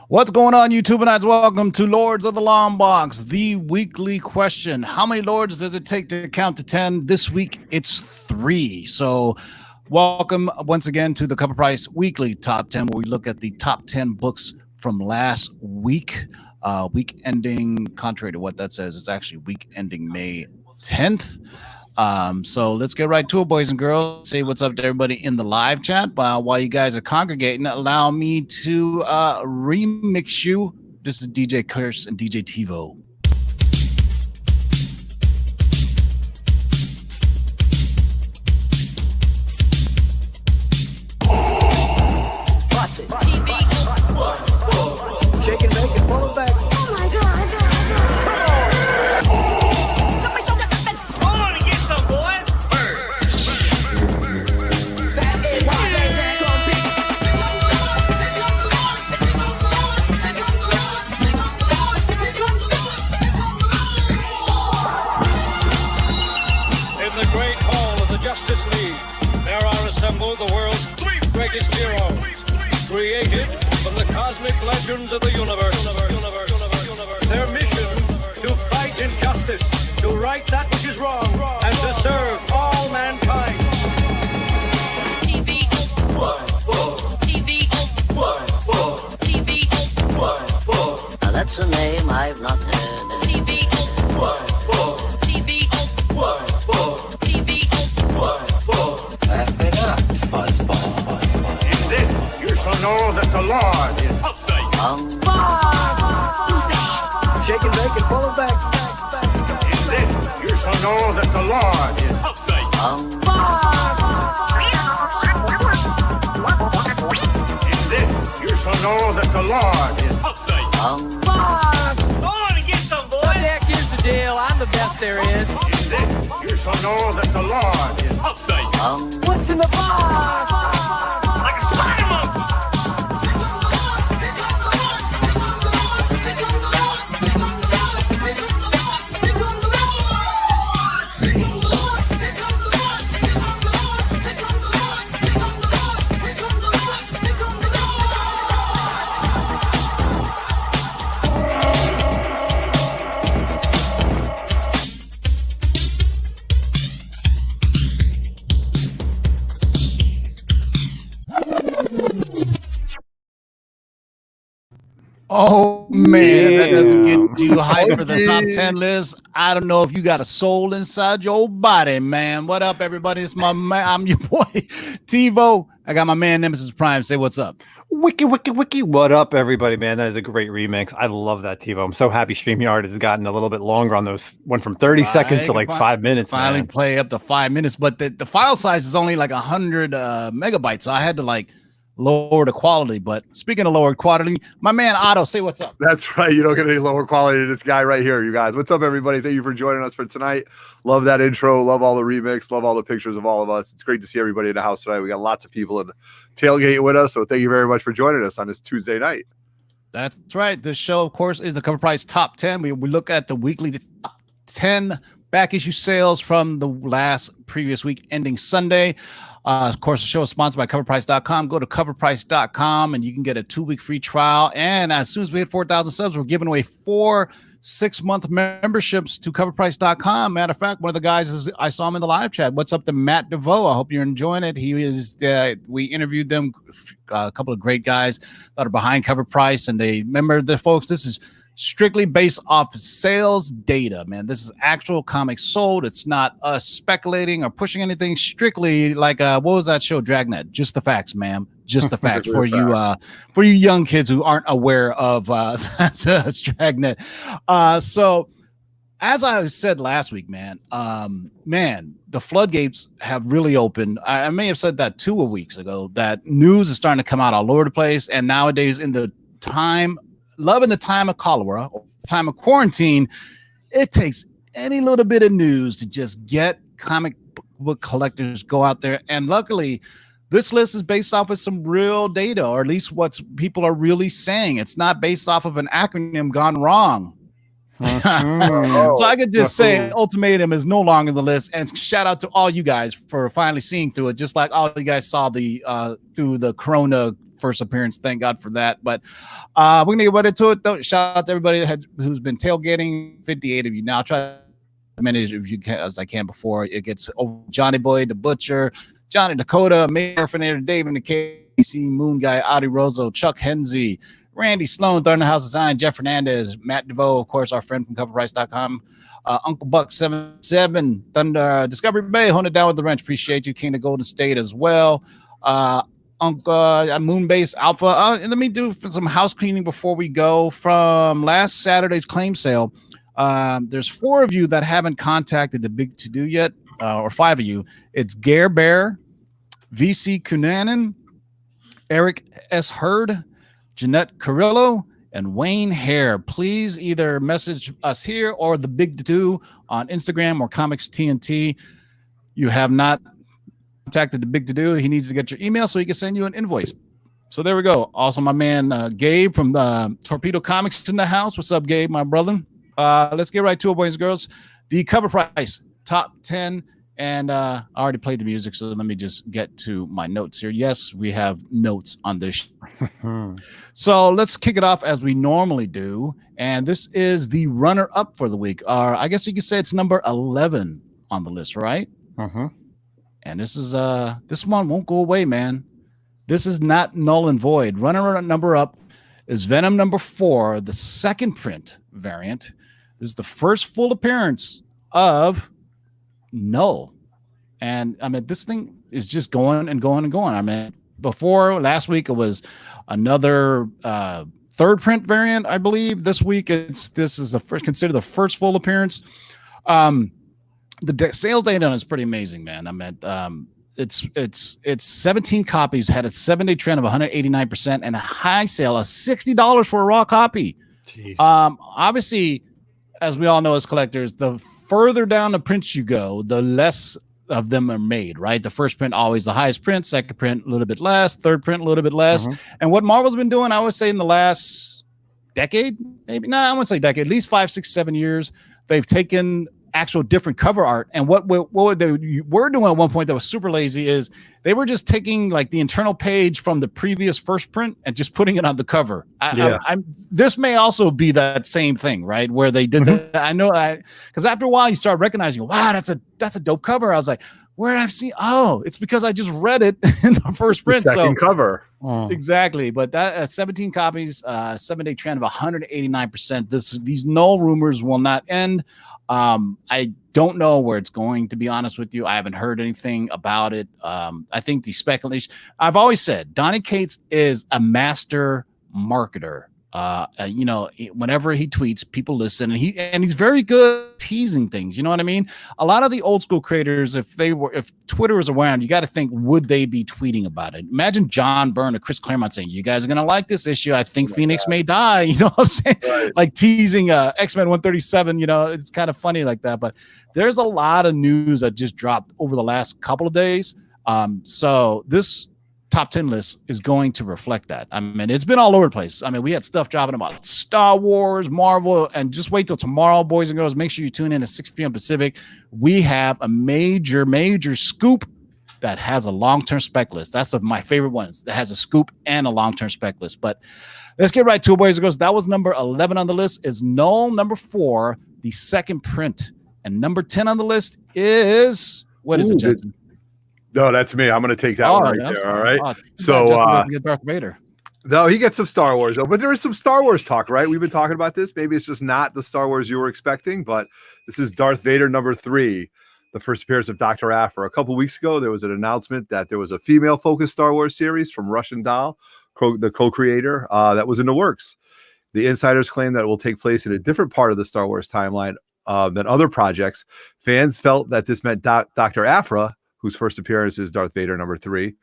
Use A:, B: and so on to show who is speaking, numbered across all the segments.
A: What's going on, YouTubeites? Welcome to Lords of the Long Box, the weekly question. How many lords does it take to count to 10? This week, it's 3. So welcome once again to the Cover Price Weekly Top 10, where we look at the top 10 books from last week. Week ending, contrary to what that says, it's actually week ending May 10th. So let's get right to it, boys and girls. Say what's up to everybody in the live chat. While you guys are congregating, allow me to remix you. This is DJ Curse and DJ TiVo.
B: Shake and bake and pull it back.
C: Oh my God.
D: The world's 3 greatest heroes, created from the cosmic legends of the universe. Their mission, to fight injustice, to right that which is wrong, and to serve all mankind.
B: Now that's a name I've not heard.
D: In this, you shall know that the Lord is
B: Shake and bake and pull it back.
D: In this, you shall know that the Lord is In this, you shall know that the Lord is
E: Go on and get some, boys.
F: Jack, here's the deal. I'm the best there is.
D: In this, you shall know that the Lord is
F: What's in the box?
E: Like a spider monkey.
A: Oh, man, if that doesn't get you hyped for the top 10 list. I don't know if you got a soul inside your body, man. What up, everybody? It's my man. I'm your boy, TiVo. I got my man, Nemesis Prime. Say what's up.
G: Wiki. What up, everybody, man? That is a great remix. I love that, TiVo. I'm so happy StreamYard has gotten a little bit longer on those. Went from 30 seconds to like 5 minutes.
A: Finally
G: man.
A: play up to 5 minutes, but the file size is only like 100 megabytes. So I had to like lower the quality. But speaking of lower quality, my man Otto, say what's up.
H: That's right. You don't get any lower quality than this guy right here, you guys. What's up, everybody? Thank you for joining us for tonight. Love that intro. Love all the remix. Love all the pictures of all of us. It's great to see everybody in the house tonight. We got lots of people in the tailgate with us. So thank you very much for joining us on this Tuesday night.
A: That's right. This show, of course, is the Cover Price Top 10. We look at the weekly top 10 back issue sales from the previous week ending Sunday. Of course, the show is sponsored by CovrPrice.com. Go to CovrPrice.com and you can get a 2-week free trial. And as soon as we hit 4,000 subs, we're giving away 4 6-month memberships to CovrPrice.com. Matter of fact, one of the guys, I saw him in the live chat. What's up to Matt DeVoe? I hope you're enjoying it. He is. We interviewed them, a couple of great guys that are behind Cover Price, and they remember the folks. This is strictly based off sales data, man. This is actual comics sold. It's not us speculating or pushing anything. Strictly like what was that show, Dragnet? Just the facts, ma'am. Just the facts for you young kids who aren't aware of Dragnet. So as I said last week, man, the floodgates have really opened. I may have said that 2 weeks ago, that news is starting to come out all over the place. And nowadays, in the time of cholera, or time of quarantine, it takes any little bit of news to just get comic book collectors go out there. And luckily, this list is based off of some real data, or at least what people are really saying. It's not based off of an acronym gone wrong. So I could just say Ultimatum is no longer on the list. And shout out to all you guys for finally seeing through it, just like all you guys saw the through the Corona first appearance. Thank God for that. But we're going to get right into it, though. Shout out to everybody who's been tailgating. 58 of you now. Try as many as you can as I can before it gets over. Johnny Boy, the Butcher, Johnny Dakota, Mayor Fernando, David, the KC, Moon Guy, Audi Rozo, Chuck Henze, Randy Sloan, Third in the House of Zion, Jeff Hernandez, Matt DeVoe, of course, our friend from CovrPrice.com. Uncle Buck 77, Thunder, Discovery Bay, holding it down with the wrench. Appreciate you, King of Golden State as well. Uncle Moonbase Alpha. And let me do some house cleaning before we go. From last Saturday's claim sale, there's 4 of you that haven't contacted the Big To Do yet, or 5 of you. It's Gare Bear, VC Cunanan, Eric S. Hurd, Jeanette Carrillo, and Wayne Hare. Please either message us here or the Big To Do on Instagram or Comics TNT. You have not contacted the Big To Do. He needs to get your email so he can send you an invoice. So there we go. Also, my man Gabe from Torpedo Comics in the house. What's up, Gabe, my brother? Let's get right to it, boys and girls. The cover price, top 10. And I already played the music, so let me just get to my notes here. Yes, we have notes on this. So let's kick it off as we normally do. And this is the runner-up for the week. I guess you could say it's number 11 on the list, right? And this is this one won't go away, man. This is not null and void. Number up is Venom number 4, the second print variant. This is the first full appearance of Null. And I mean, this thing is just going and going and going. I mean, before last week, it was another third print variant, I believe. This week, this is the first, considered the first full appearance. The sales data on it is pretty amazing, man. I mean, it's 17 copies, had a 7-day trend of 189% and a high sale of $60 for a raw copy. Jeez. Obviously, as we all know as collectors, the further down the prints you go, the less of them are made, right? The first print always the highest print, second print a little bit less, third print a little bit less. And what Marvel's been doing, I would say in the last decade, maybe, no, I wouldn't say decade, at least 5, 6, 7 years, they've taken actual different cover art. And what they were doing at one point that was super lazy is they were just taking like the internal page from the previous first print and just putting it on the cover. This may also be that same thing, right? Where they did that. I know, because after a while you start recognizing, wow, that's a dope cover. I was like, where did I see? Oh, it's because I just read it in the first print.
H: The second cover.
A: Exactly. But that 17 copies, 7-day trend of 189%. These null rumors will not end. I don't know where it's going, to be honest with you. I haven't heard anything about it. I think the speculation, I've always said Donny Cates is a master marketer. You know, whenever he tweets, people listen, and he's very good at teasing things. You know what I mean? A lot of the old school creators, if Twitter was around, you got to think, would they be tweeting about it? Imagine John Byrne or Chris Claremont saying, "You guys are gonna like this issue. I think Phoenix may die." You know what I'm saying? Right. Like teasing X-Men 137. You know, it's kind of funny like that. But there's a lot of news that just dropped over the last couple of days. So this top 10 list is going to reflect that. I mean, it's been all over the place. I mean, we had stuff dropping about Star Wars, Marvel, and just wait till tomorrow, boys and girls. Make sure you tune in at 6 p.m. Pacific. We have a major scoop that has a long-term spec list. That's my favorite ones. That has a scoop and a long-term spec list. But let's get right to it, boys and girls. That was number 11 on the list. Is Null number 4, the second print. And number 10 on the list is, what is it, Justin?
H: No, that's me. I'm going to take that one right there. All right.
A: So get Darth Vader.
H: No, he gets some Star Wars, though. But there is some Star Wars talk, right? We've been talking about this. Maybe it's just not the Star Wars you were expecting, but this is Darth Vader number 3, the first appearance of Dr. Aphra. A couple weeks ago, there was an announcement that there was a female-focused Star Wars series from Russian Doll, the co-creator, that was in the works. The insiders claim that it will take place in a different part of the Star Wars timeline than other projects. Fans felt that this meant Dr. Aphra, whose first appearance is Darth Vader number 3.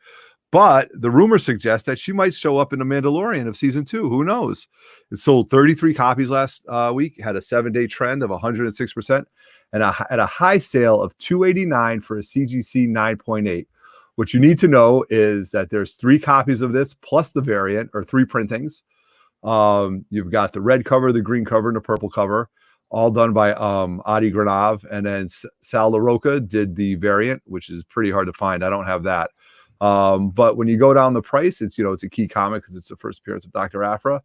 H: But the rumors suggest that she might show up in The Mandalorian of season 2. Who knows? It sold 33 copies last week, had a 7-day trend of 106%, and at a high sale of $289 for a CGC 9.8. What you need to know is that there's 3 copies of this plus the variant, or 3 printings. You've got the red cover, the green cover, and the purple cover, all done by Adi Granov, and then Sal LaRocca did the variant, which is pretty hard to find. I don't have that. But when you go down the price, it's it's a key comic because it's the first appearance of Dr. Aphra,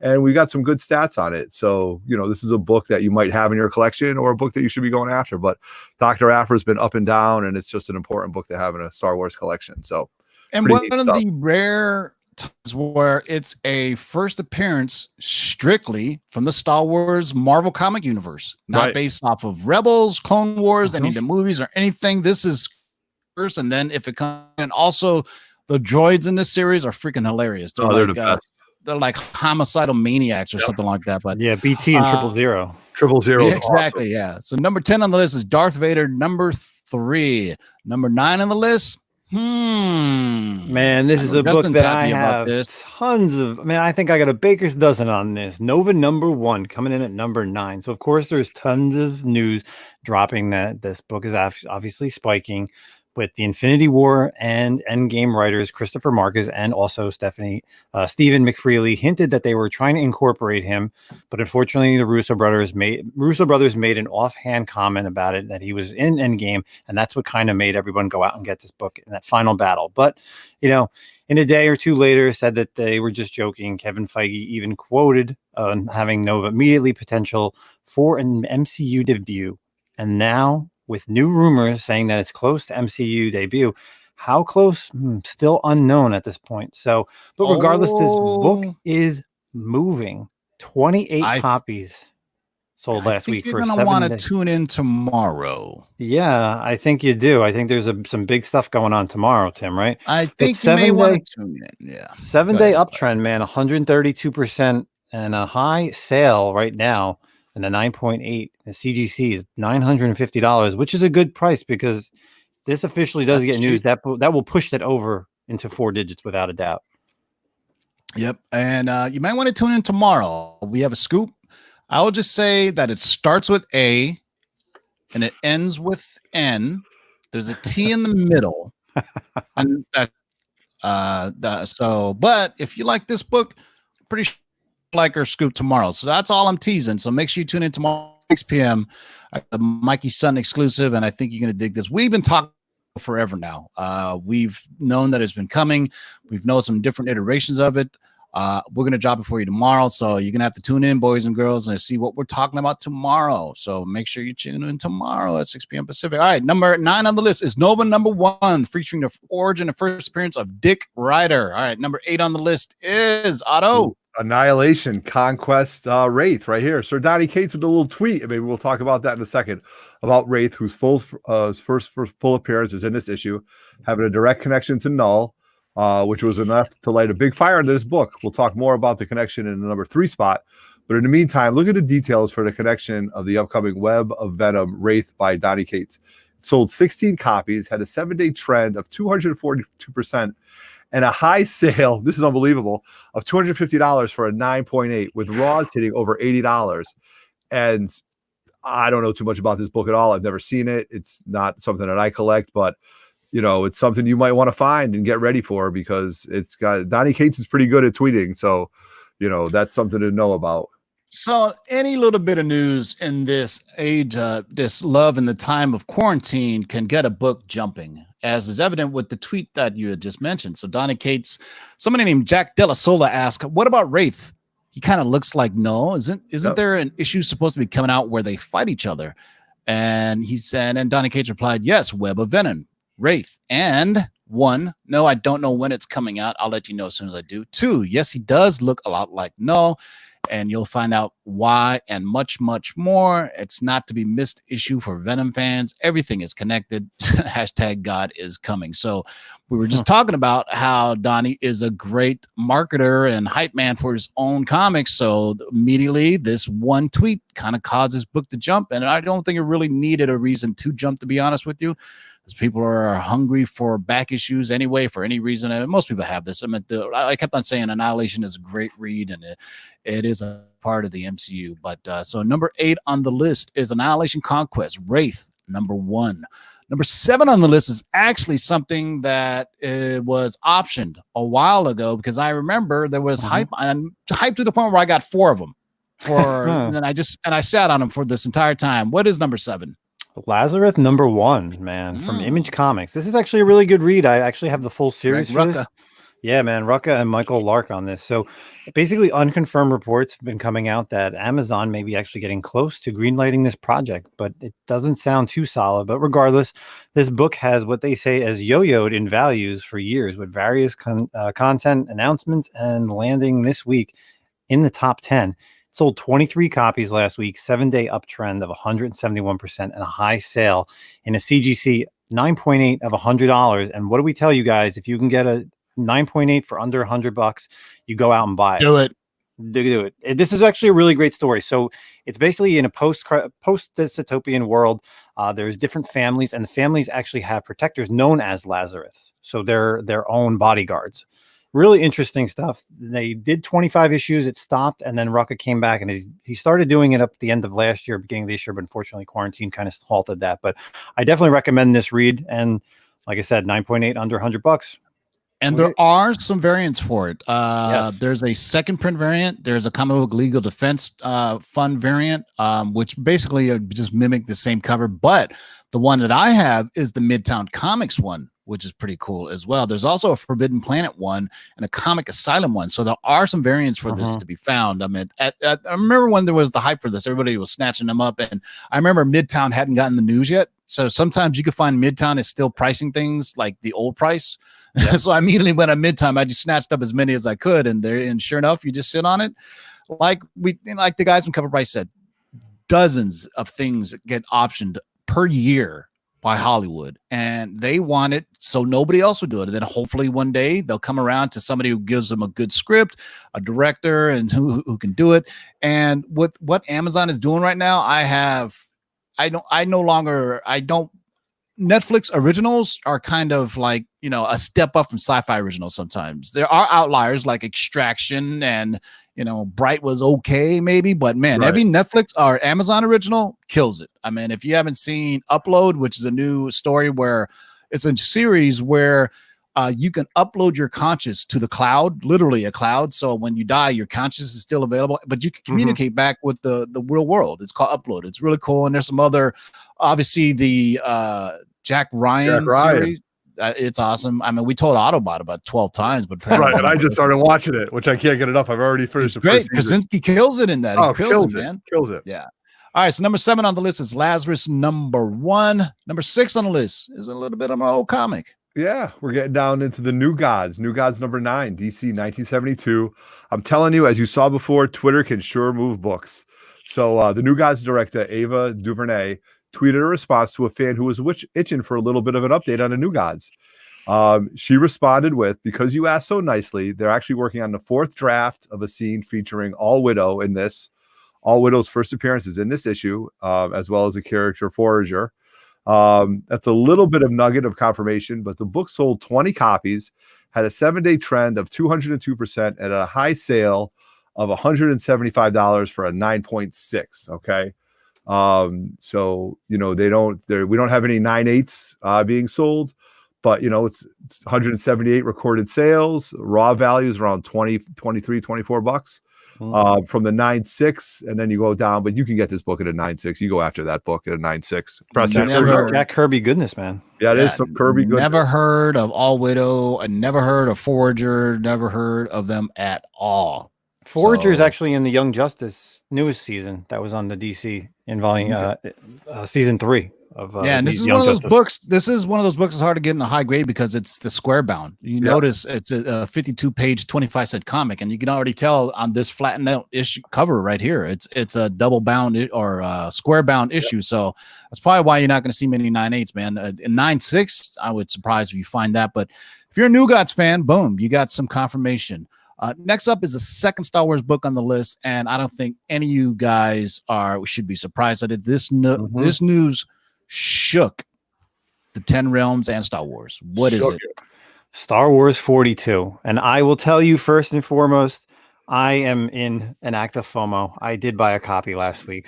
H: and we got some good stats on it. So this is a book that you might have in your collection or a book that you should be going after. But Dr. Aphra has been up and down, and it's just an important book to have in a Star Wars collection. So,
A: and one of the rare times where it's a first appearance strictly from the Star Wars Marvel comic universe, not based off of Rebels, Clone Wars, any of the movies or anything. This is first, and then if it comes, and also the droids in this series are freaking hilarious. They're
H: the best.
A: They're like homicidal maniacs or something like that. But
G: yeah, BT and 000.
H: 000.
A: Yeah, exactly. Awesome. Yeah. So number 10 on the list is Darth Vader. Number 3. Number 9 on the list.
G: Man, this is a book that I have tons of. Man, I think I got a baker's dozen on this. Nova number 1 coming in at number 9. So of course there's tons of news dropping that this book is obviously spiking with the Infinity War and Endgame writers Christopher Marcus and also Stephen McFeely hinted that they were trying to incorporate him, but unfortunately the Russo brothers made an offhand comment about it, that he was in Endgame, and that's what kind of made everyone go out and get this book in that final battle. But in a day or two later said that they were just joking. Kevin Feige even quoted having Nova immediately potential for an MCU debut, and now with new rumors saying that it's close to MCU debut. How close? Still unknown at this point. So, but regardless, this book is moving. 28 copies sold last week for 7 days. You're going to want to
A: tune in tomorrow.
G: Yeah, I think you do. I think there's some big stuff going on tomorrow, Tim, right?
A: I think you may want to tune in. Yeah.
G: 7-day uptrend, man. 132% and a high sale right now. And the 9.8, the CGC is $950, which is a good price because this officially does get news that will push that over into 4 digits without a doubt.
A: Yep. And you might want to tune in tomorrow. We have a scoop. I will just say that it starts with A and it ends with N. There's a T in the middle. And but if you like this book, pretty sure like our scoop tomorrow. So that's all I'm teasing. So make sure you tune in tomorrow 6 p.m. The Mikey Sun exclusive, and I think you're going to dig this. We've been talking forever now. We've known that it's been coming. We've known some different iterations of it. We're going to drop it for you tomorrow, so you're going to have to tune in, boys and girls, and see what we're talking about tomorrow. So make sure you tune in tomorrow at 6 p.m. Pacific. All right, number 9 on the list is Nova number 1, featuring the origin and first appearance of Dick Ryder. All right, number 8 on the list is Otto.
H: Annihilation, Conquest, Wraith, right here. Sir Donnie Cates with a little tweet, and maybe we'll talk about that in a second, about Wraith, whose first full appearance is in this issue, having a direct connection to Null, which was enough to light a big fire into this book. We'll talk more about the connection in the number 3 spot. But in the meantime, look at the details for the connection of the upcoming Web of Venom, Wraith by Donnie Cates. It sold 16 copies, had a 7-day trend of 242%, and a high sale, this is unbelievable, of $250 for a 9.8, with raws hitting over $80. And I don't know too much about this book at all. I've never seen it. It's not something that I collect, but it's something you might want to find and get ready for, because it's got Donnie Cates is pretty good at tweeting. So, that's something to know about.
A: So any little bit of news in this age, this love in the time of quarantine can get a book jumping, as is evident with the tweet that you had just mentioned. So Donnie Cates, somebody named Jack Della Sola asked, what about Wraith? He kind of looks like no. Isn't there an issue supposed to be coming out where they fight each other? And he said, and Donnie Cates replied, yes, Web of Venom, Wraith. And 1, no, I don't know when it's coming out. I'll let you know as soon as I do. 2, yes, he does look a lot like no. And you'll find out why and much, much more. It's not to be missed issue for Venom fans. Everything is connected. Hashtag God is coming. So we were just talking about how Donnie is a great marketer and hype man for his own comics. So immediately this one tweet kind of caused his book to jump. And I don't think it really needed a reason to jump, to be honest with you. Because people are hungry for back issues anyway, for any reason. And most people have this. I kept on saying Annihilation is a great read, and it is a part of the MCU. But so number 8 on the list is Annihilation Conquest, Wraith, number 1. Number 7 on the list is actually something that was optioned a while ago, because I remember there was hype to the point where I got 4 of them. And I sat on them for this entire time. What is number 7?
G: Lazarus #1, man, from Image Comics. This is actually a really good read. I actually have the full series for this. Yeah, man, Rucka and Michael Lark on this. So basically unconfirmed reports have been coming out that Amazon may be actually getting close to greenlighting this project, but it doesn't sound too solid. But regardless, this book has what they say as yo-yoed in values for years, with various content announcements and landing this week in the top 10. It sold 23 copies last week, 7-day uptrend of 171%, and a high sale in a CGC 9.8 of $100. And what do we tell you guys? If you can get a 9.8 for under $100, you go out and buy it.
A: Do it.
G: Do it. This is actually a really great story. So it's basically in a post dystopian world. There's different families, and the families actually have protectors known as Lazarus. So they're their own bodyguards. Really interesting stuff. They did 25 issues. It stopped, and then Rucka came back, and he started doing it up at the end of last year, beginning of this year, but unfortunately quarantine kind of halted that. But I definitely recommend this read. And like I said, 9.8 under $100.
A: And there are some variants for it.
G: Yes.
A: There's a second print variant. There's a comic book legal defense fund variant, which basically just mimic the same cover. But the one that I have is the Midtown Comics one, which is pretty cool as well. There's also a Forbidden Planet one and a Comic Asylum one. So there are some variants for this to be found. I mean, I remember when there was the hype for this, everybody was snatching them up. And I remember Midtown hadn't gotten the news yet. So sometimes you could find Midtown is still pricing things like the old price. Yeah. So I immediately went on Midtown. I just snatched up as many as I could. And sure enough, you just sit on it. Like the guys from CovrPrice said, dozens of things get optioned per year by Hollywood, and they want it so nobody else would do it. And then hopefully one day they'll come around to somebody who gives them a good script, a director, and who can do it. And with what Amazon is doing right now, Netflix originals are kind of like, a step up from sci-fi originals. Sometimes there are outliers like Extraction and, Bright was okay maybe, but man, every Netflix or Amazon original kills it. I mean, if you haven't seen Upload, which is a new story where it's a series where you can upload your conscious to the cloud, literally a cloud. So when you die, your conscious is still available, but you can communicate back with the real world. It's called Upload. It's really cool. And there's some other, obviously the Jack Ryan series. It's awesome. I mean, we told Autobot about 12 times, but
H: and I just started watching it, which I can't get enough. I've already finished.
A: Great. Krasinski kills it in that.
H: Oh, kills it, man. Kills it.
A: Yeah. All right. So number 7 on the list is Lazarus #1. Number 6 on the list is a little bit of an old comic.
H: Yeah, we're getting down into the New Gods. New Gods #9, DC 1972. I'm telling you, as you saw before, Twitter can sure move books. So the New Gods director, Ava DuVernay, tweeted a response to a fan who was itching for a little bit of an update on the New Gods. She responded with, because you asked so nicely, they're actually working on the 4th draft of a scene featuring All Widow in this. All Widow's first appearances in this issue, as well as a character Forager. That's a little bit of nugget of confirmation, but the book sold 20 copies, had a 7-day trend of 202%, and a high sale of $175 for a 9.6. Okay. So we don't have any 9.8s being sold, but it's 178 recorded sales. Raw values around 20, 23, 24 bucks from the 9.6, and then you go down, but you can get this book at a 9.6. You go after that book at a 9.6.
G: Jack Kirby goodness, man.
H: Yeah, it is some Kirby goodness.
A: Never heard of All Widow. I never heard of Forager. Never heard of them at all.
G: Forager is actually in the Young Justice newest season that was on the DC in volume season 3 of
A: and this is one of those books. This is one of those books that's hard to get in a high grade because it's the square bound. You notice it's a 52-page 25-cent comic, and you can already tell on this flattened out issue cover right here. It's a double bound or square bound issue. So that's probably why you're not going to see many 9.8s, man. In 9.6, I would surprise if you find that. But if you're a New Gods fan, boom, you got some confirmation. Next up is the second Star Wars book on the list, and I don't think any of you guys should be surprised at it. This news shook the 10 realms and Star Wars. What is it?
G: Star Wars 42. And I will tell you first and foremost, I am in an act of FOMO. I did buy a copy last week,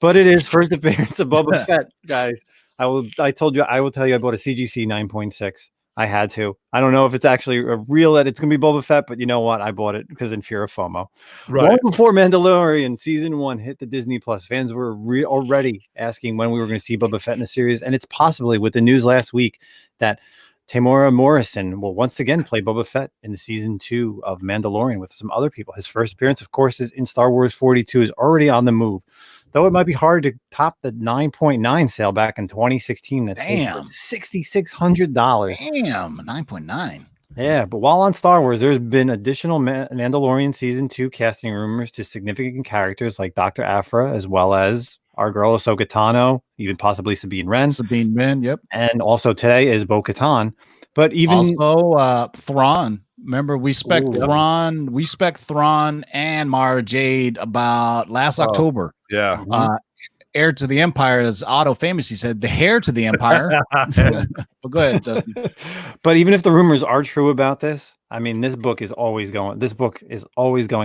G: but it is first appearance of Boba Fett, guys. I told you I will tell you I bought a CGC 9.6. I had to. I don't know if it's actually a real that it's going to be Boba Fett, but you know what? I bought it because in fear of FOMO.
H: Right.
G: Long before Mandalorian season 1 hit the Disney Plus, fans were already asking when we were going to see Boba Fett in the series, and it's possibly with the news last week that Tamora Morrison will once again play Boba Fett in the season 2 of Mandalorian with some other people. His first appearance, of course, is in Star Wars 42, is already on the move. Though it might be hard to top the 9.9 sale back in 2016. That's $6,600.
A: Damn, 9.9.
G: Yeah, but while on Star Wars, there's been additional Mandalorian season 2 casting rumors to significant characters like Dr. Aphra, as well as our girl Ahsoka Tano, even possibly Sabine Wren.
A: Sabine Wren, yep.
G: And also today is Bo-Katan. But even
A: also Thrawn. Remember, we spec Thrawn and Mara Jade about last October.
H: Yeah.
A: Heir to the Empire, as Otto famously said, the heir to the Empire. But go ahead, Justin.
G: But even if the rumors are true about this, I mean, this book is always going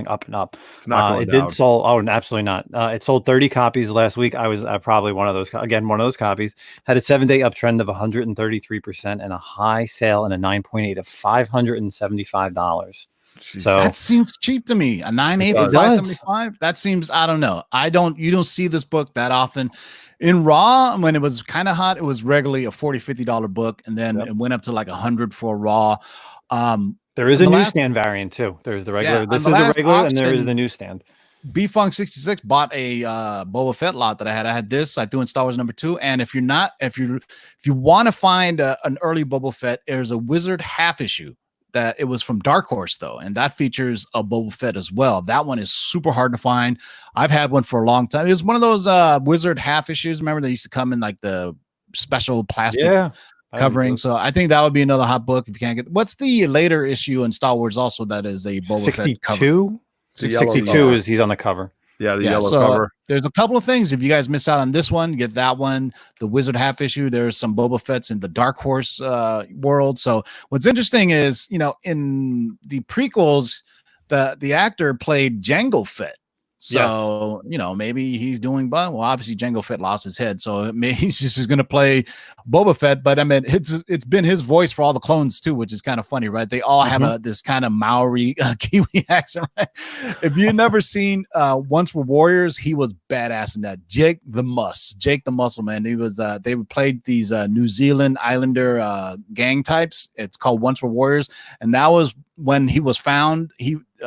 G: up and up.
H: It's not going
G: it
H: down.
G: did sold. Oh, absolutely not. It sold 30 copies last week. I was probably one of those copies. Had a 7-day uptrend of 133% and a high sale and a 9.8 of $575. So
A: that seems cheap to me. A 9.8 for 575. That seems, I don't know. You don't see this book that often. In Raw, when it was kind of hot, it was regularly a $40-$50 book, and then it went up to like $100 for Raw.
G: There is a newsstand variant too. There's the regular. This is the regular, and there is the newsstand.
A: B-Funk 66 bought a Boba Fett lot that I had. I had this. I threw in Star Wars #2. And if you want to find an early Boba Fett, there's a Wizard half issue. That it was from Dark Horse though, and that features a Boba Fett as well. That one is super hard to find. I've had one for a long time. It was one of those Wizard half issues. Remember they used to come in like the special plastic covering. So I think that would be another hot book if you can't get. What's the later issue in Star Wars also that is a Boba Fett cover?
G: 62 is he's on the cover.
H: Yeah, the yellow cover.
A: There's a couple of things. If you guys miss out on this one, get that one. The Wizard half issue. There's some Boba Fett's in the Dark Horse world. So what's interesting is, in the prequels, the actor played Jango Fett. So, maybe he's doing, but obviously Jango Fett lost his head. So maybe he's just going to play Boba Fett. But I mean, it's been his voice for all the clones too, which is kind of funny, right? They all have this kind of Maori Kiwi accent, right? If you've never seen Once Were Warriors, he was badass in that. Jake the Muscle Man. He was, they played these New Zealand Islander gang types. It's called Once Were Warriors. And that was when he was found.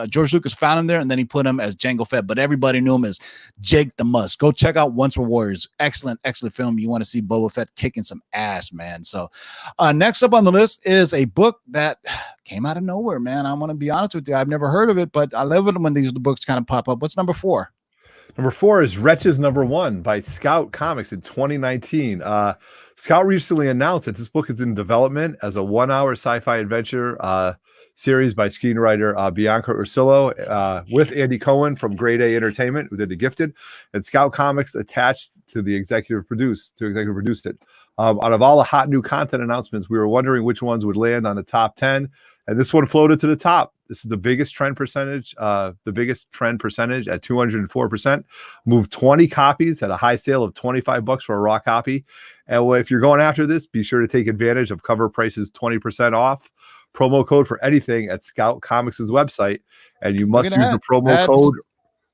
A: George Lucas found him there, and then he put him as Jango Fett, but everybody knew him as Jake the Musk. Go check out Once Were Warriors. Excellent film. You want to see Boba Fett kicking some ass, man. So next up on the list is a book that came out of nowhere, man. I want to be honest with you. I've never heard of it, but I love it when these books kind of pop up. What's number 4?
H: Number 4 is Wretches #1 by Scout Comics in 2019. Scout recently announced that this book is in development as a 1-hour sci-fi adventure series by screenwriter Bianca Ursillo with Andy Cohen from Grade A Entertainment, who did The Gifted, and Scout Comics attached to the executive produced it. Out of all the hot new content announcements, we were wondering which ones would land on the top 10, and this one floated to the top. This is the biggest trend percentage at 204%. Moved 20 copies at a high sale of $25 for a raw copy. And if you're going after this, be sure to take advantage of CovrPrice's 20% off promo code for anything at Scout Comics' website. And you must use the promo code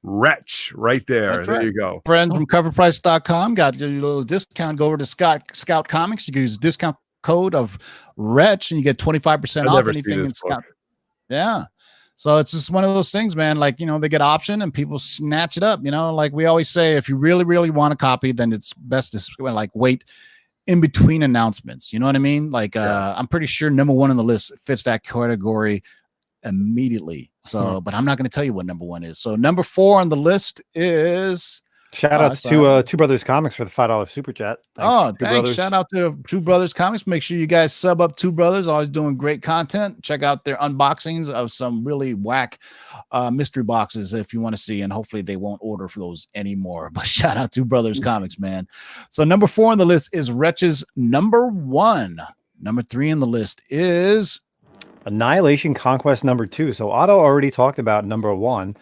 H: Wretch right there.
A: That's
H: there
A: right.
H: you go.
A: Friends from CovrPrice.com got your little discount. Go over to Scout Comics. You can use discount code of Wretch and you get 25% off anything in Scout. Yeah. So it's just one of those things, man. Like, they get option and people snatch it up. Like we always say, if you really, really want a copy, then it's best to wait in between announcements. You know what I mean? Like, I'm pretty sure number 1 on the list fits that category immediately. So, but I'm not going to tell you what number 1 is. So number 4 on the list is
G: shout out to Two Brothers Comics for the $5 super chat.
A: Thanks. Shout out to Two Brothers Comics. Make sure you guys sub up Two Brothers, always doing great content. Check out their unboxings of some really whack mystery boxes if you want to see, and hopefully they won't order for those anymore. But shout out Two Brothers Comics, man. So number 4 on the list is Wretches #1. Number 3 on the list is
G: Annihilation Conquest #2. So Otto already talked about number 1.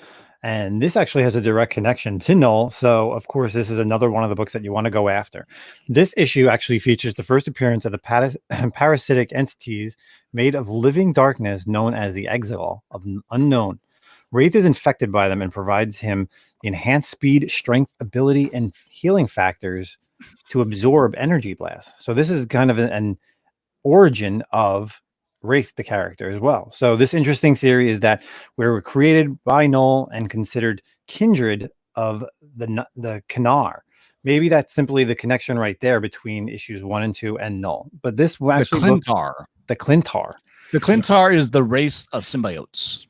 G: And this actually has a direct connection to Null. So, of course, this is another one of the books that you want to go after. This issue actually features the first appearance of the parasitic entities made of living darkness known as the Exile of Unknown. Wraith is infected by them and provides him the enhanced speed, strength, ability, and healing factors to absorb energy blasts. So this is kind of an origin of Wraith, the character, as well. So this interesting series is that we were created by Null and considered kindred of the Kanar. Maybe that's simply the connection right there between issues 1 and 2 and Null. But this actually
A: the Clintar.
G: The Clintar.
A: The Clintar is the race of symbiotes.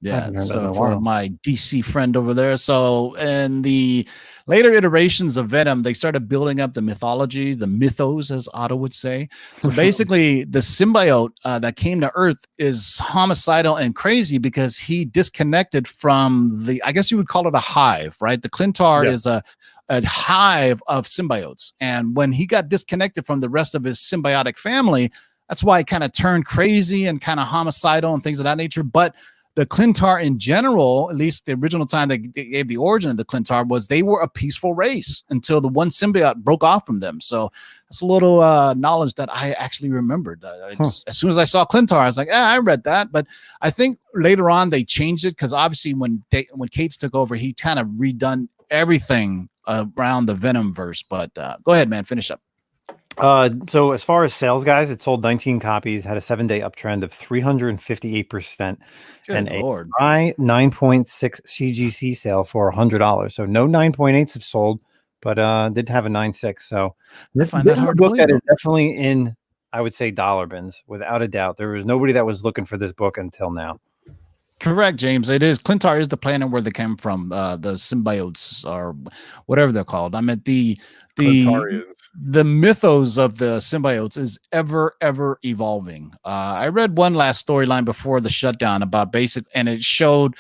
A: Yeah, so for my DC friend over there. So in the later iterations of Venom, they started building up the mythology, the mythos, as Otto would say. So basically, the symbiote that came to Earth is homicidal and crazy because he disconnected from the, I guess you would call it a hive, right? The Clintar is a hive of symbiotes. And when he got disconnected from the rest of his symbiotic family, that's why he kind of turned crazy and kind of homicidal and things of that nature. But the Clintar in general, at least the original time they gave the origin of the Clintar, was they were a peaceful race until the one symbiote broke off from them. So that's a little knowledge that I actually remembered. As soon as I saw Clintar, I was like, I read that. But I think later on they changed it because obviously when Cates took over, he kind of redone everything around the Venom verse. But go ahead, man, finish up.
G: So as far as sales, guys, it sold 19 copies, had a 7-day uptrend of 358%, and a high 9.6 CGC sale for $100. So no 9.8s have sold, but did have a 9.6. So
A: I find that hard to believe.
G: That is definitely in, I would say, dollar bins without a doubt. There was nobody that was looking for this book until now.
A: Correct, James. It is. Clintar is the planet where they came from. The symbiotes or whatever they're called. I meant the mythos of the symbiotes is ever evolving. I read one last storyline before the shutdown about and it showed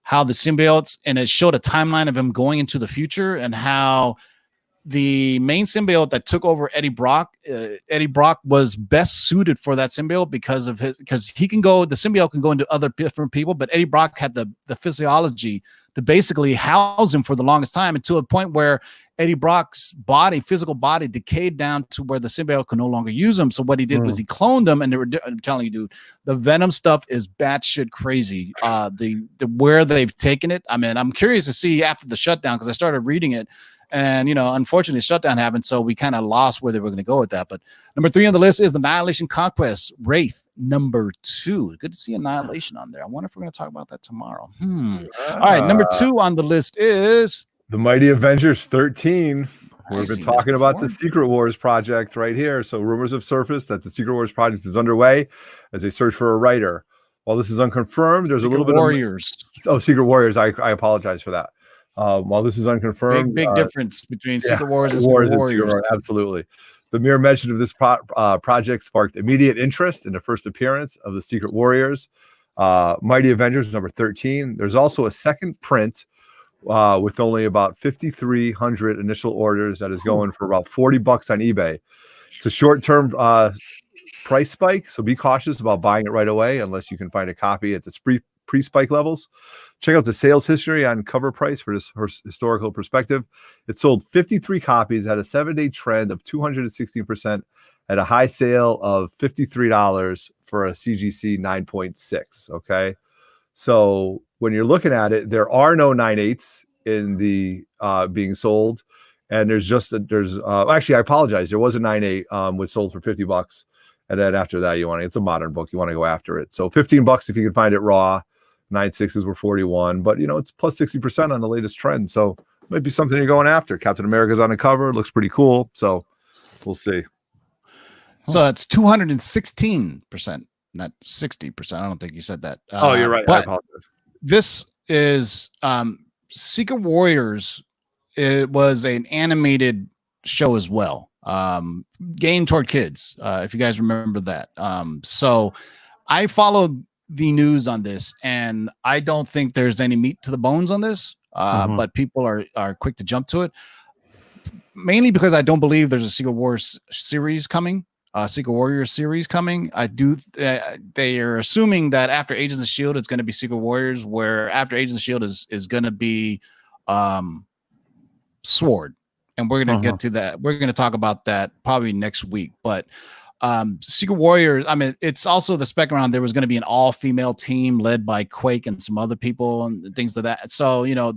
A: how the symbiotes, and it showed a timeline of him going into the future and how the main symbiote that took over Eddie Brock was best suited for that symbiote because he can go, the symbiote can go into other different people, but Eddie Brock had the physiology to basically house him for the longest time until a point where Eddie Brock's physical body decayed down to where the symbiote could no longer use him. So what he did was he cloned them, and I'm telling you, dude, the Venom stuff is batshit crazy. The where they've taken it. I mean, I'm curious to see after the shutdown because I started reading it. And, unfortunately, the shutdown happened, so we kind of lost where they were going to go with that. But number 3 on the list is the Annihilation Conquest, Wraith, number 2. Good to see Annihilation on there. I wonder if we're going to talk about that tomorrow. All right, number 2 on the list is
H: the Mighty Avengers 13. We've been talking about the Secret Wars project right here. So rumors have surfaced that the Secret Wars project is underway as they search for a writer. While this is unconfirmed, there's a little bit of Secret Warriors. I apologize for that. While this is unconfirmed,
A: big difference between Secret Wars and Secret Warriors.
H: Absolutely. The mere mention of this project sparked immediate interest in the first appearance of the Secret Warriors. Mighty Avengers number 13. There's also a second print with only about 5,300 initial orders that is going for about $40 on eBay. It's a short-term price spike, so be cautious about buying it right away unless you can find a copy at the pre-spike levels. Check out the sales history on CovrPrice for this historical perspective. It sold 53 copies, had a 7-day trend of 216%, at a high sale of $53 for a CGC 9.6. Okay, so when you're looking at it, there are no 9.8s in the being sold, and actually I apologize. There was a 9.8 was sold for $50, and then after that it's a modern book. You want to go after it. So $15 if you can find it raw. 9.6s were 41, but it's plus 60% on the latest trend. So it might be something you're going after. Captain America's on the cover. It looks pretty cool. So we'll see.
A: So it's 216%, not 60%. I don't think you said that.
H: Oh, you're right. I apologize.
A: This is Secret Warriors. It was an animated show as well. Game toward kids, if you guys remember that. So I followed the news on this, and I don't think there's any meat to the bones on this, but people are quick to jump to it, mainly because I don't believe there's a Secret Wars series coming. Secret Warriors series coming. They are assuming that after Agents of S.H.I.E.L.D. it's going to be Secret Warriors, where after Agents of S.H.I.E.L.D. is going to be Sword. And we're going to get to that. We're going to talk about that probably next week. But Secret Warriors, I mean, it's also the spec around there was going to be an all-female team led by Quake and some other people and things like that. So, you know,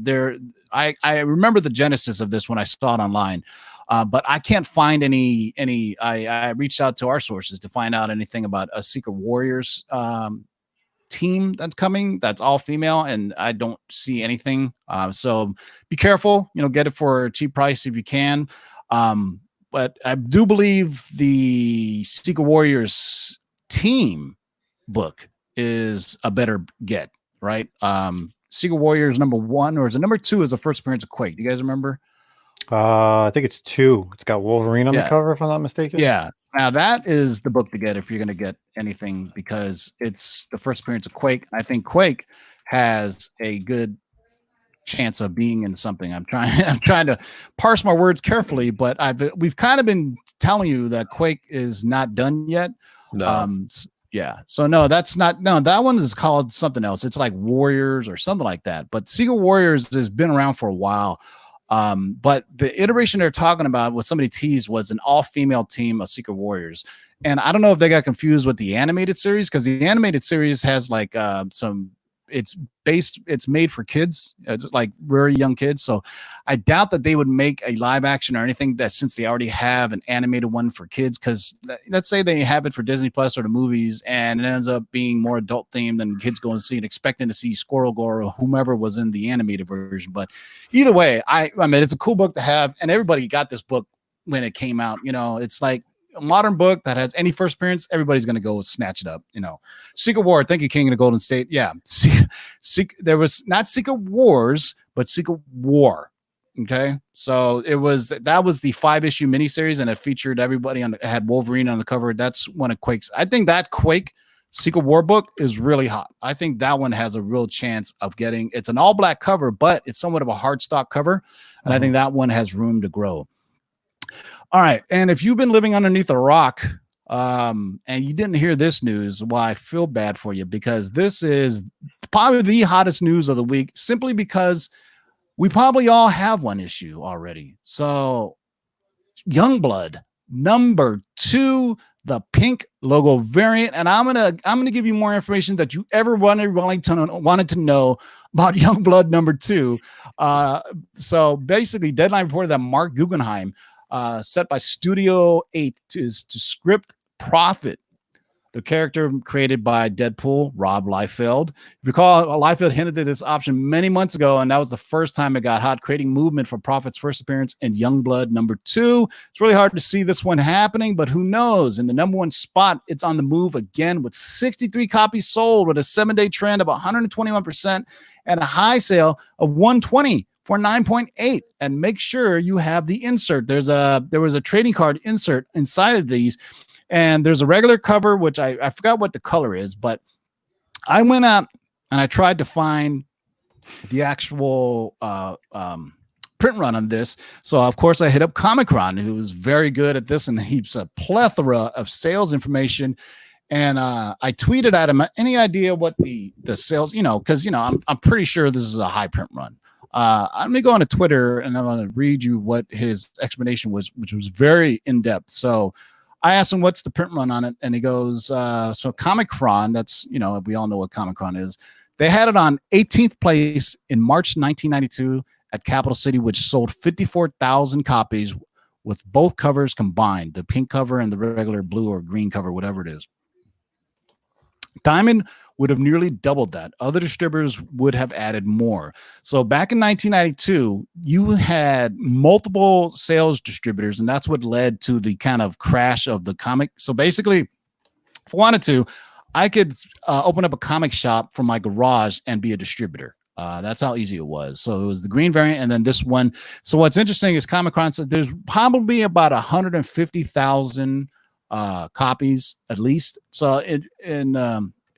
A: I remember the genesis of this when I saw it online. But I can't find any. I reached out to our sources to find out anything about a Secret Warriors team that's coming. That's all female, and I don't see anything. So be careful. You know, get it for a cheap price if you can. But I do believe the Secret Warriors team book is a better get. Right? Secret Warriors #1 or is it #2 is the first appearance of Quake. Do you guys remember?
G: I think it's 2. It's got Wolverine on the cover, if I'm not mistaken.
A: Yeah. Now that is the book to get if you're going to get anything, because it's the first appearance of Quake. I think Quake has a good chance of being in something. I'm trying to parse my words carefully, but we've kind of been telling you that Quake is not done yet.
H: No.
A: Yeah. So no, that's not. No, that one is called something else. It's like Warriors or something like that. But Secret Warriors has been around for a while. But the iteration they're talking about, what somebody teased, was an all-female team of Secret Warriors. And I don't know if they got confused with the animated series, because the animated series has like it's made for kids. It's like very young kids. So I doubt that they would make a live action or anything, that since they already have an animated one for kids, because let's say they have it for Disney Plus or the movies and it ends up being more adult themed than kids going to see it, expecting to see Squirrel Gore or whomever was in the animated version. But either way, I mean, it's a cool book to have, and everybody got this book when it came out. You know, it's like a modern book that has any first appearance, everybody's going to go snatch it up. You know, Secret War. Thank you, King of the Golden State. Yeah. There was not Secret Wars, but Secret War. Okay. So that was the 5-issue miniseries, and it featured everybody it had Wolverine on the cover. That's one of Quake's. I think that Quake Secret War book is really hot. I think that one has a real chance of getting, it's an all black cover, but it's somewhat of a hard stock cover. And I think that one has room to grow. All right. And if you've been living underneath a rock and you didn't hear this news, well, I feel bad for you, because this is probably the hottest news of the week, simply because we probably all have one issue already. So Youngblood #2, the pink logo variant. And I'm gonna give you more information that you ever wanted to know about Youngblood #2. So basically, Deadline reported that Mark Guggenheim, set by Studio 8 to script Prophet, the character created by Deadpool, Rob Liefeld. If you recall, Liefeld hinted at this option many months ago, and that was the first time it got hot, creating movement for Prophet's first appearance in Youngblood #2. It's really hard to see this one happening, but who knows? In the #1 spot, it's on the move again, with 63 copies sold, with a 7-day trend of 121% and a high sale of 120 for 9.8. And make sure you have the insert. There was a trading card insert inside of these, and there's a regular cover, which I forgot what the color is, but I went out and I tried to find the actual print run on this. So of course I hit up Comic-Con, who was very good at this and heaps a plethora of sales information. And I tweeted at him, any idea what the sales, because I'm pretty sure this is a high print run. I'm gonna go on to Twitter and I'm gonna read you what his explanation was, which was very in-depth. So I asked him, what's the print run on it? And he goes, so Comic-Con, that's, we all know what Comic-Con is. They had it on 18th place in March 1992 at Capital City, which sold 54,000 copies with both covers combined, the pink cover and the regular blue or green cover, whatever it is. Diamond would have nearly doubled that. Other distributors would have added more. So back in 1992, you had multiple sales distributors, and that's what led to the kind of crash of the comic. So basically, if I wanted to, I could open up a comic shop from my garage and be a distributor. That's how easy it was. So it was the green variant, and then this one. So what's interesting is Comic-Con said there's probably about 150,000 copies at least. So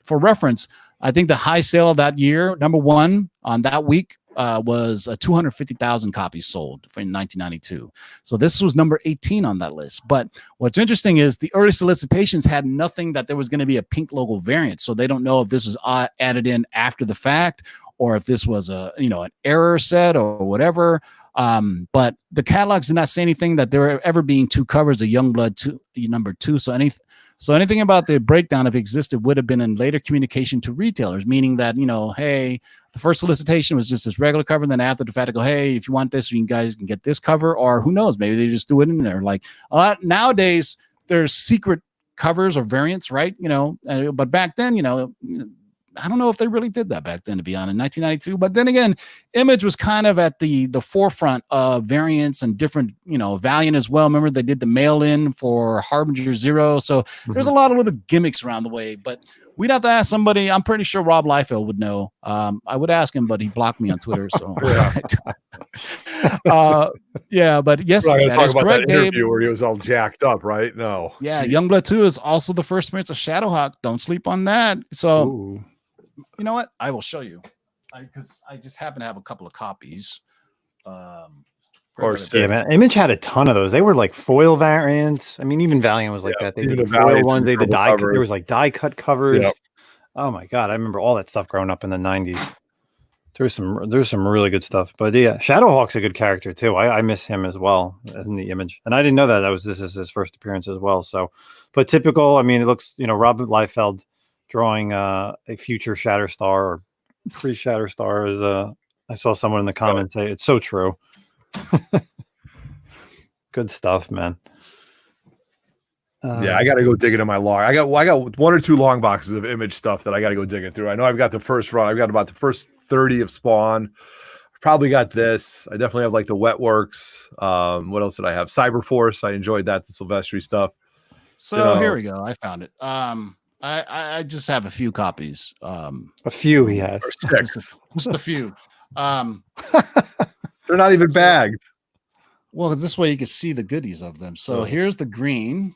A: for reference, I think the high sale of that year, #1 on that week, was 250,000 copies sold in 1992. So this was number 18 on that list. But what's interesting is the early solicitations had nothing that there was going to be a pink logo variant. So they don't know if this was added in after the fact or if this was an error set or whatever. But the catalogs did not say anything that there were ever being 2 covers of Youngblood number 2. So anything about the breakdown, if it existed, would have been in later communication to retailers, meaning that, hey, the first solicitation was just this regular cover. And then after the fact, to go, hey, if you want this, you guys can get this cover, or who knows, maybe they just do it in there. Like nowadays, there's secret covers or variants, right? But back then, I don't know if they really did that back then, to be honest, in 1992. But then again, Image was kind of at the forefront of variants and different, Valiant as well. Remember, they did the mail-in for Harbinger Zero. So there's a lot of little gimmicks around the way. But we'd have to ask somebody. I'm pretty sure Rob Liefeld would know. I would ask him, but he blocked me on Twitter. So yeah, but yes,
H: that is
A: correct,
H: that interview where he was all jacked up, right? No.
A: Yeah, Youngblood 2 is also the first appearance of Shadowhawk. Don't sleep on that. So.
G: Ooh.
A: You know what? I will show you because I just happen to have a couple of copies.
G: Man. Image had a ton of those. They were like foil variants. I mean, even Valiant was like that. They did the foil ones. They did die. There was like die cut covers. Yep. Oh my god, I remember all that stuff growing up in the 90s. There's some really good stuff. But yeah, Shadowhawk's a good character too. I miss him as well in the Image, and I didn't know that this is his first appearance as well. So, but typical. I mean, it looks Rob Liefeld drawing a future Shatterstar or pre-Shatterstar is I saw someone in the comments say it's so true. Good stuff, man.
H: I got to go digging in my long. I got 1 or 2 long boxes of Image stuff that I got to go digging through. I know I've got the first run. I've got about the first 30 of Spawn. Probably got this. I definitely have like the Wetworks. What else did I have? Cyberforce. I enjoyed that, the Silvestri stuff.
A: So here we go. I found it. I just have a few copies.
G: A few he has.
H: 6.
A: Just a few.
H: They're not even bagged.
A: Well, this way you can see the goodies of them. So here's the green.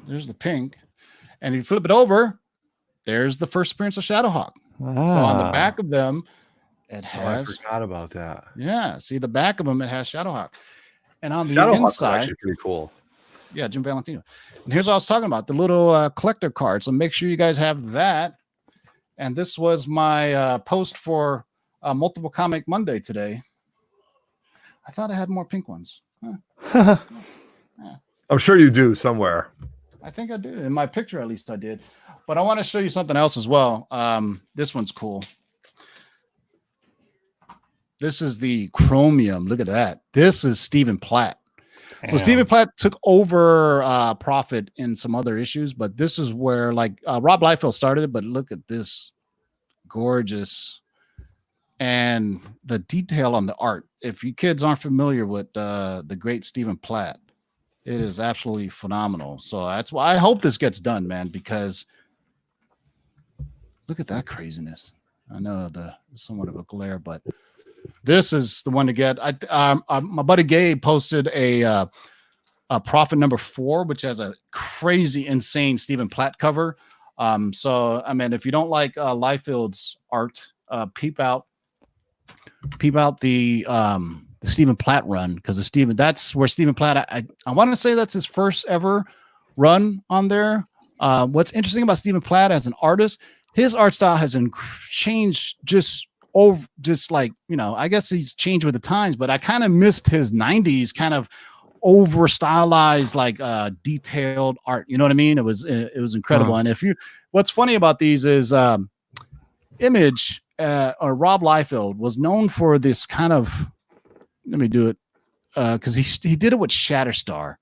A: There's the pink. And if you flip it over, there's the first appearance of Shadowhawk. So on the back of them, it has.
H: I forgot about that.
A: Yeah, see the back of them, it has Shadowhawk. And on the
H: Shadowhawk
A: inside,
H: actually pretty cool.
A: Yeah, Jim Valentino. And here's what I was talking about, the little collector card. So make sure you guys have that. And this was my post for Multiple Comic Monday today. I thought I had more pink ones. Huh. Yeah.
H: I'm sure you do somewhere.
A: I think I did. In my picture, at least I did. But I want to show you something else as well. This one's cool. This is the Chromium. Look at that. This is Stephen Platt. So Stephen Platt took over Prophet in some other issues, but this is where Rob Liefeld started it. But look at this, gorgeous, and the detail on the art. If you kids aren't familiar with the great Stephen Platt, it is absolutely phenomenal. So that's why I hope this gets done, man. Because look at that craziness. I know the somewhat of a glare, but. This is the one to get. My buddy Gabe posted a Prophet number 4, which has a crazy, insane Stephen Platt cover. So I mean, if you don't like Liefeld's art, peep out the Stephen Platt run, because that's where Stephen Platt. I want to say that's his first ever run on there. What's interesting about Stephen Platt as an artist, his art style has changed I guess he's changed with the times, but I kind of missed his 90s kind of over stylized, detailed art. You know what I mean? It was incredible. And what's funny about these is Image or Rob Liefeld was known for this kind of, let me do it. Cause he did it with Shatterstar,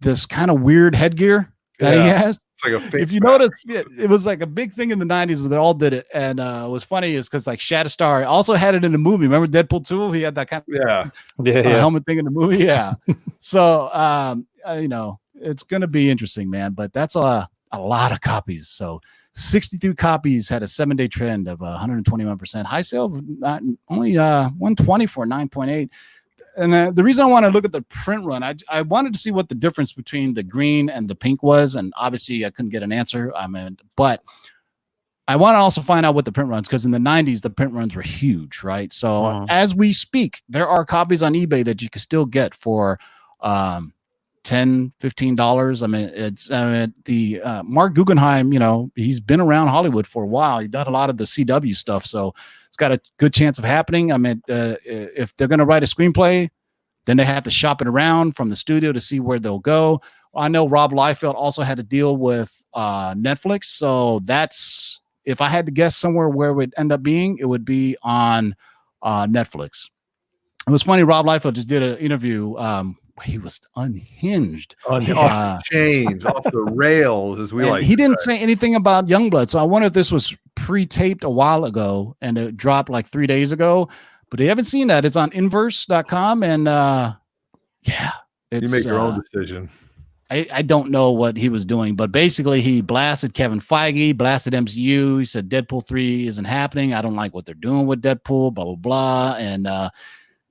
A: this kind of weird headgear that he has.
H: It's like a face
A: if you notice, it was like a big thing in the 90s where they all did it. And what was funny is because Shatterstar also had it in the movie. Remember Deadpool 2? He had that kind of helmet thing in the movie. Yeah. So, it's going to be interesting, man. But that's a lot of copies. So 63 copies had a 7-day trend of 121%. High sale of only 120 for 9.8. And the reason I want to look at the print run, I wanted to see what the difference between the green and the pink was, and obviously I couldn't get an answer. But I want to also find out what the print runs, because in the 90s the print runs were huge, right? So as we speak, there are copies on eBay that you can still get for $10-15. The Mark Guggenheim, he's been around Hollywood for a while. He's done a lot of the CW stuff, so it's got a good chance of happening. If they're going to write a screenplay, then they have to shop it around from the studio to see where they'll go. I know Rob Liefeld also had to deal with Netflix, so that's, if I had to guess somewhere where it would end up being, it would be on Netflix. It was funny, Rob Liefeld just did an interview. He was unhinged,
H: off the chains, off the rails, as we like.
A: He didn't say anything about Youngblood, so I wonder if this was pre-taped a while ago and it dropped like 3 days ago. But you haven't seen that. It's on inverse.com, and you
H: make your own decision.
A: I don't know what he was doing, but basically he blasted Kevin Feige, blasted MCU. He said Deadpool 3 isn't happening. I don't like what they're doing with Deadpool, blah, blah, blah. And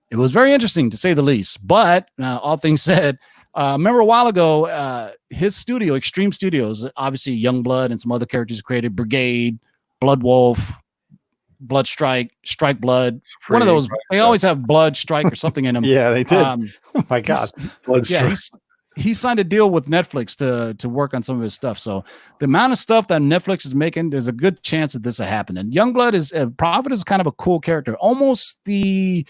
A: it was very interesting, to say the least. But all things said, remember a while ago, his studio, Extreme Studios, obviously Youngblood and some other characters created, Brigade, Blood Wolf, Blood Strike, Strike Blood. One of those. They always have Blood Strike or something in them.
G: Yeah, they did. Oh my God.
A: Blood Strike. He signed a deal with Netflix to work on some of his stuff. So the amount of stuff that Netflix is making, there's a good chance that this will happen. And Youngblood is Prophet is kind of a cool character, almost the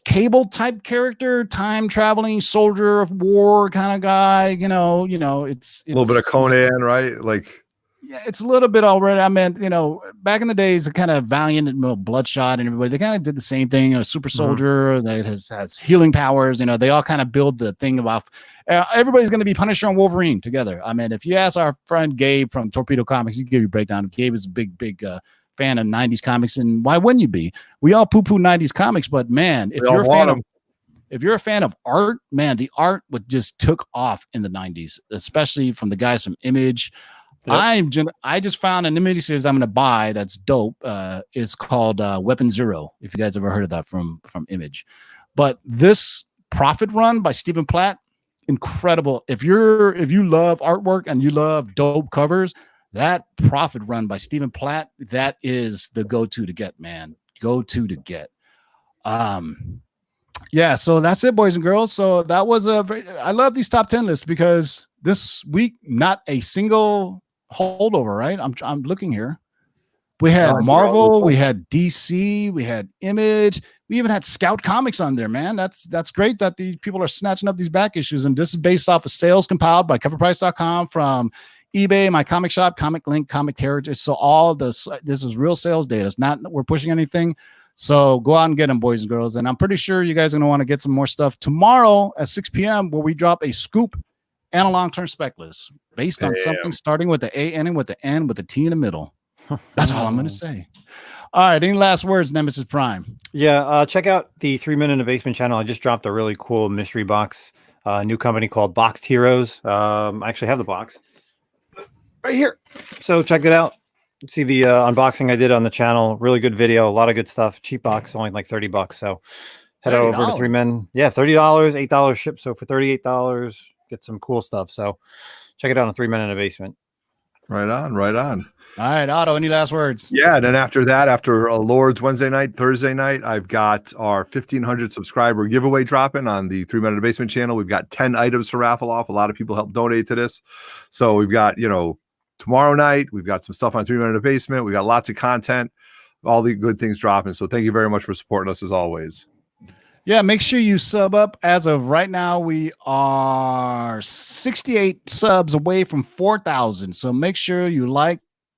A: Cable type character, time traveling soldier of war kind of guy. It's
H: a little bit of Conan, right? Like,
A: yeah, it's a little bit already. Back in the days, the kind of Valiant and Bloodshot and everybody, they kind of did the same thing. A super soldier that has healing powers. They all kind of build the thing about everybody's going to be Punisher and Wolverine together. If you ask our friend Gabe from Torpedo Comics, he can give you a breakdown. Gabe is a big fan of 90s comics, and why wouldn't you be? We all poo-poo 90s comics, but man, if you're a fan of art, man, the art just took off in the 90s, especially from the guys from Image. Yep. I just found an Image series I'm going to buy that's dope. It's called Weapon Zero, if you guys ever heard of that from Image. But this Prophet run by Stephen Platt, incredible. If you love artwork and you love dope covers, that Prophet run by Stephen Platt, that is the go-to to get, man. Go-to to get. Yeah, so that's it, boys and girls. So that was I love these top 10 lists, because this week, not a single holdover, right? I'm looking here. We had Marvel, we had DC, we had Image, we even had Scout Comics on there, man. That's great that these people are snatching up these back issues. And this is based off of sales compiled by CovrPrice.com from eBay, my comic shop, Comic Link, Comic Heritage. So all this is real sales data. It's not we're pushing anything. So go out and get them, boys and girls. And I'm pretty sure you guys are going to want to get some more stuff tomorrow at 6 p.m. where we drop a scoop and a long-term spec list based on something starting with the A, ending with the N, with the T in the middle. That's all I'm going to say. All right. Any last words, Nemesis Prime?
G: Yeah. Check out the 3 Men in the Basement channel. I just dropped a really cool mystery box, new company called Boxed Heroes. I actually have the box right here. So check it out. See the unboxing I did on the channel. Really good video. A lot of good stuff. Cheap box, only like $30. So head over to 3 Men. Yeah, $30, $8 ship. So for $38, get some cool stuff. So check it out on 3 Men in the Basement.
H: Right on, right on.
A: All right, Otto, any last words?
H: Yeah, and then after that, after Lord's Wednesday night, Thursday night, I've got our 1,500 subscriber giveaway dropping on the 3 Men in the Basement channel. We've got 10 items to raffle off. A lot of people help donate to this. So we've got, tomorrow night, we've got some stuff on 3 Men in the Basement. We got lots of content, all the good things dropping. So thank you very much for supporting us as always.
A: Yeah, make sure you sub up. As of right now, we are 68 subs away from 4,000. So make sure you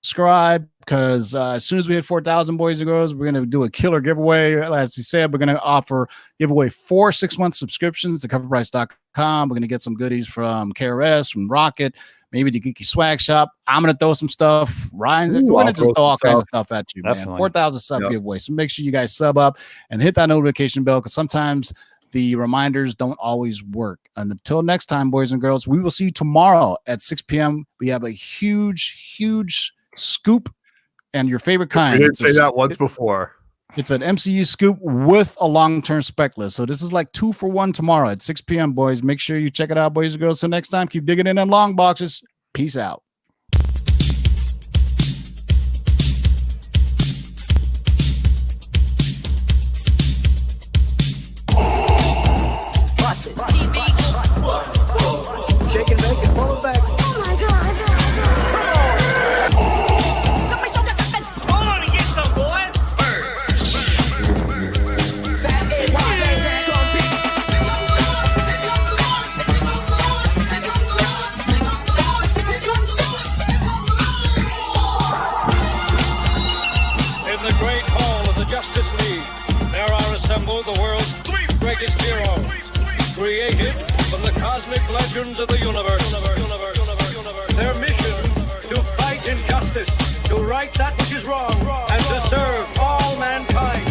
A: subscribe, because as soon as we hit 4,000, boys and girls, we're going to do a killer giveaway. As you said, we're going to give away 4 6-month subscriptions to CovrPrice.com. We're going to get some goodies from KRS, from Rocket, maybe the Geeky Swag Shop. I'm going to throw some stuff. Ryan's going to just throw all kinds of stuff at you, man. 4,000 sub giveaway. So make sure you guys sub up and hit that notification bell, because sometimes the reminders don't always work. And until next time, boys and girls, we will see you tomorrow at 6 p.m. We have a huge scoop, and your favorite kind.
H: We didn't say that once before.
A: It's an MCU scoop with a long-term spec list. So this is like 2 for 1 tomorrow at 6 p.m., boys. Make sure you check it out, boys and girls. So next time, keep digging in them long boxes. Peace out.
B: Shake and bake and pull it back.
E: Oh my God. Hold on and get some, boys.
D: In the great hall of the Justice League, there are assembled the world's 3 greatest heroes, created from the cosmic legends of the universe. Their mission, to fight injustice, to right that which is wrong, and to serve all mankind.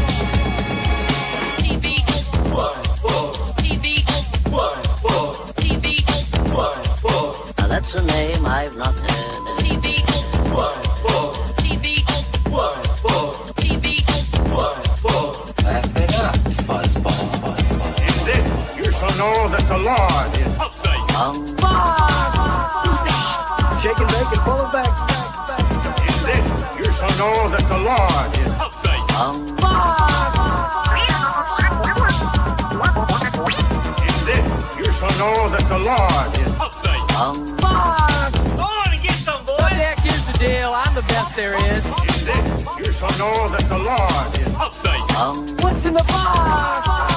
B: Now that's a name I've not heard.
C: Laugh it up, fuzzball.
D: In this, you shall know that the Lord is
B: Shake and bake and pull it back.
D: In this, you shall know that the Lord is In this, you shall know that the Lord is
E: Go on and get some, boys.
F: Jack, here's the deal. I'm the best there is.
D: In this, you shall know that the Lord is
F: What's in the box?